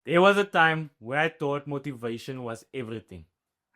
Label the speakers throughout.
Speaker 1: There was a time where I thought motivation was everything.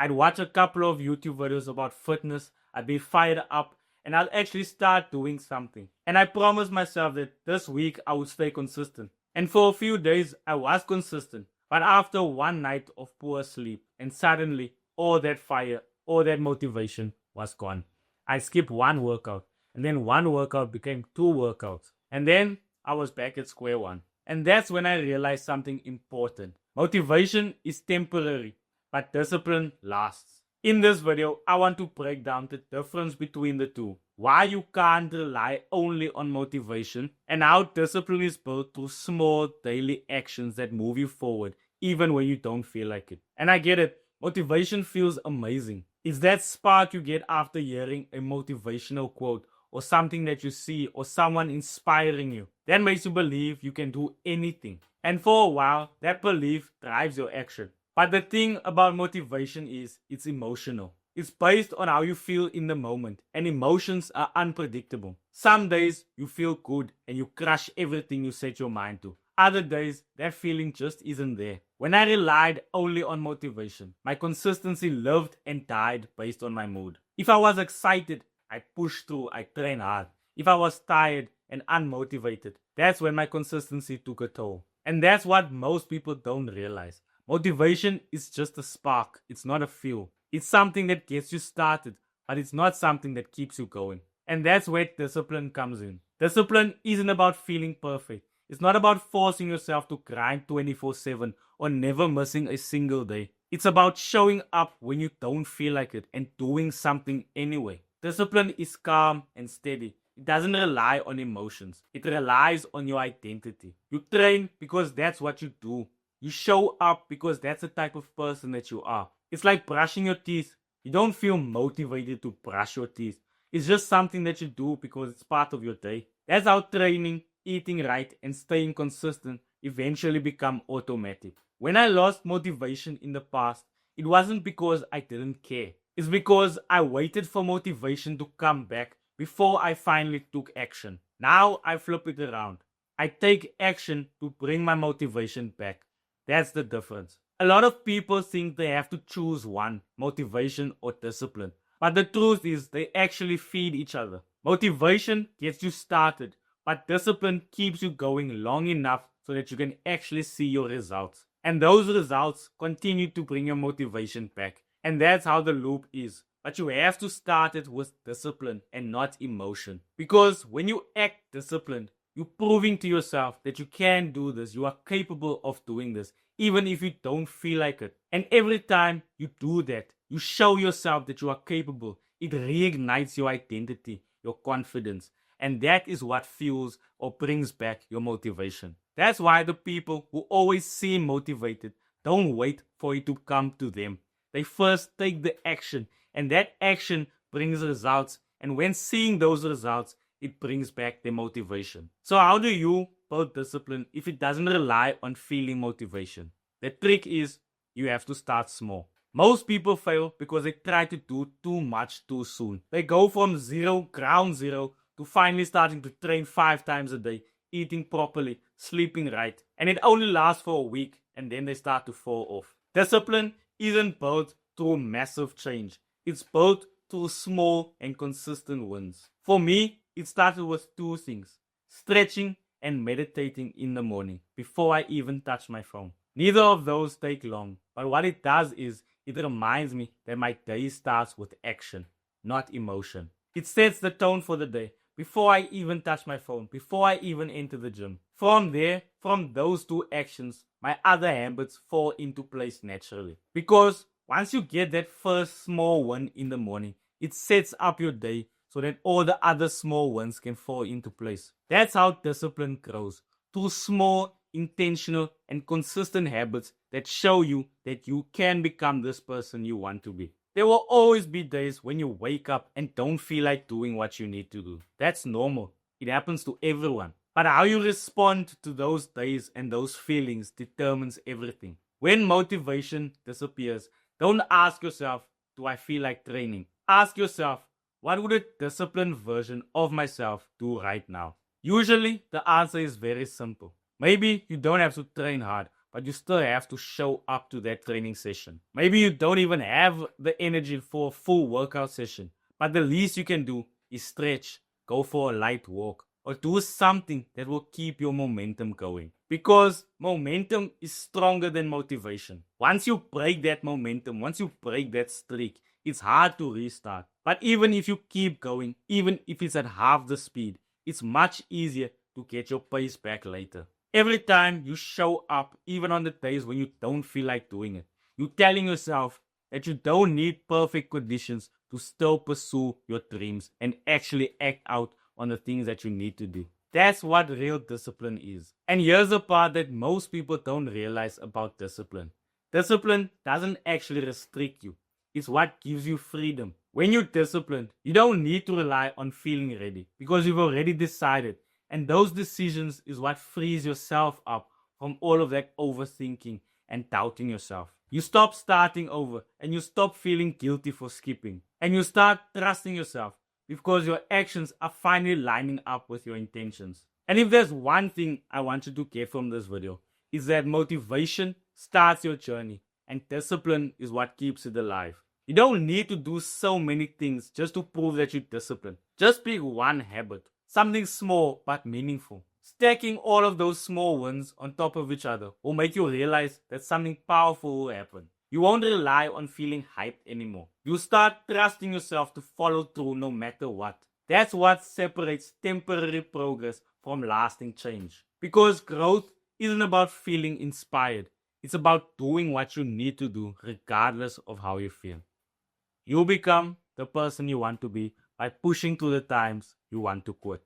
Speaker 1: I'd watch a couple of YouTube videos about fitness, I'd be fired up, and I'll actually start doing something. And I promised myself that this week I would stay consistent. And for a few days I was consistent. But after one night of poor sleep, and suddenly all that fire, all that motivation was gone. I skipped one workout, and then one workout became two workouts. And then I was back at square one. And that's when I realized something important. Motivation is temporary, but discipline lasts. In this video, I want to break down the difference between the two, why you can't rely only on motivation, and how discipline is built through small daily actions that move you forward even when you don't feel like it. And I get it, motivation feels amazing. It's that spark you get after hearing a motivational quote or something that you see or someone inspiring you. That makes you believe you can do anything. And for a while, that belief drives your action. But the thing about motivation is it's emotional. It's based on how you feel in the moment, and emotions are unpredictable. Some days you feel good and you crush everything you set your mind to. Other days, that feeling just isn't there. When I relied only on motivation, my consistency lived and died based on my mood. If I was excited, I pushed through, I trained hard. If I was tired and unmotivated, that's when my consistency took a toll. And that's what most people don't realize. Motivation is just a spark, it's not a fuel. It's something that gets you started, but it's not something that keeps you going. And that's where discipline comes in. Discipline isn't about feeling perfect. It's not about forcing yourself to grind 24/7 or never missing a single day. It's about showing up when you don't feel like it and doing something anyway. Discipline is calm and steady. It doesn't rely on emotions. It relies on your identity. You train because that's what you do. You show up because that's the type of person that you are. It's like brushing your teeth. You don't feel motivated to brush your teeth. It's just something that you do because it's part of your day. That's how training, eating right, and staying consistent eventually become automatic. When I lost motivation in the past, it wasn't because I didn't care. It's because I waited for motivation to come back before I finally took action. Now I flip it around. I take action to bring my motivation back. That's the difference. A lot of people think they have to choose one, motivation or discipline. But the truth is, they actually feed each other. Motivation gets you started, but discipline keeps you going long enough so that you can actually see your results. And those results continue to bring your motivation back. And that's how the loop is. But you have to start it with discipline and not emotion. Because when you act disciplined, you're proving to yourself that you can do this, you are capable of doing this, even if you don't feel like it. And every time you do that, you show yourself that you are capable. It reignites your identity, your confidence. And that is what fuels or brings back your motivation. That's why the people who always seem motivated don't wait for it to come to them. They first take the action, and that action brings results. And when seeing those results, it brings back their motivation. So, how do you build discipline if it doesn't rely on feeling motivation? The trick is you have to start small. Most people fail because they try to do too much too soon. They go from ground zero, to finally starting to train 5 times a day, eating properly, sleeping right, and it only lasts for a week and then they start to fall off. Discipline isn't built through massive change, it's built through small and consistent wins. For me, it started with two things: stretching and meditating in the morning before I even touch my phone. Neither of those take long, but what it does is it reminds me that my day starts with action, not emotion. It sets the tone for the day before I even touch my phone, before I even enter the gym. From there, from those two actions, my other habits fall into place naturally. Because once you get that first small win in the morning, it sets up your day so that all the other small wins can fall into place. That's how discipline grows, through small, intentional, and consistent habits that show you that you can become this person you want to be. There will always be days when you wake up and don't feel like doing what you need to do. That's normal. It happens to everyone. But how you respond to those days and those feelings determines everything. When motivation disappears, don't ask yourself, do I feel like training? Ask yourself, what would a disciplined version of myself do right now? Usually, the answer is very simple. Maybe you don't have to train hard, but you still have to show up to that training session. Maybe you don't even have the energy for a full workout session, but the least you can do is stretch, go for a light walk, or do something that will keep your momentum going. Because momentum is stronger than motivation. Once you break that momentum, once you break that streak, it's hard to restart. But even if you keep going, even if it's at half the speed, it's much easier to get your pace back later. Every time you show up, even on the days when you don't feel like doing it, you're telling yourself that you don't need perfect conditions to still pursue your dreams and actually act out on the things that you need to do. That's what real discipline is. And here's the part that most people don't realize about discipline. Discipline doesn't actually restrict you. It's what gives you freedom. When you're disciplined, you don't need to rely on feeling ready because you've already decided. And those decisions is what frees yourself up from all of that overthinking and doubting yourself. You stop starting over and you stop feeling guilty for skipping. And you start trusting yourself because your actions are finally lining up with your intentions. And if there's one thing I want you to get from this video, is that motivation starts your journey and discipline is what keeps it alive. You don't need to do so many things just to prove that you're disciplined. Just pick one habit, something small but meaningful. Stacking all of those small wins on top of each other will make you realize that something powerful will happen. You won't rely on feeling hyped anymore. You start trusting yourself to follow through no matter what. That's what separates temporary progress from lasting change. Because growth isn't about feeling inspired. It's about doing what you need to do regardless of how you feel. You become the person you want to be by pushing through the times you want to quit.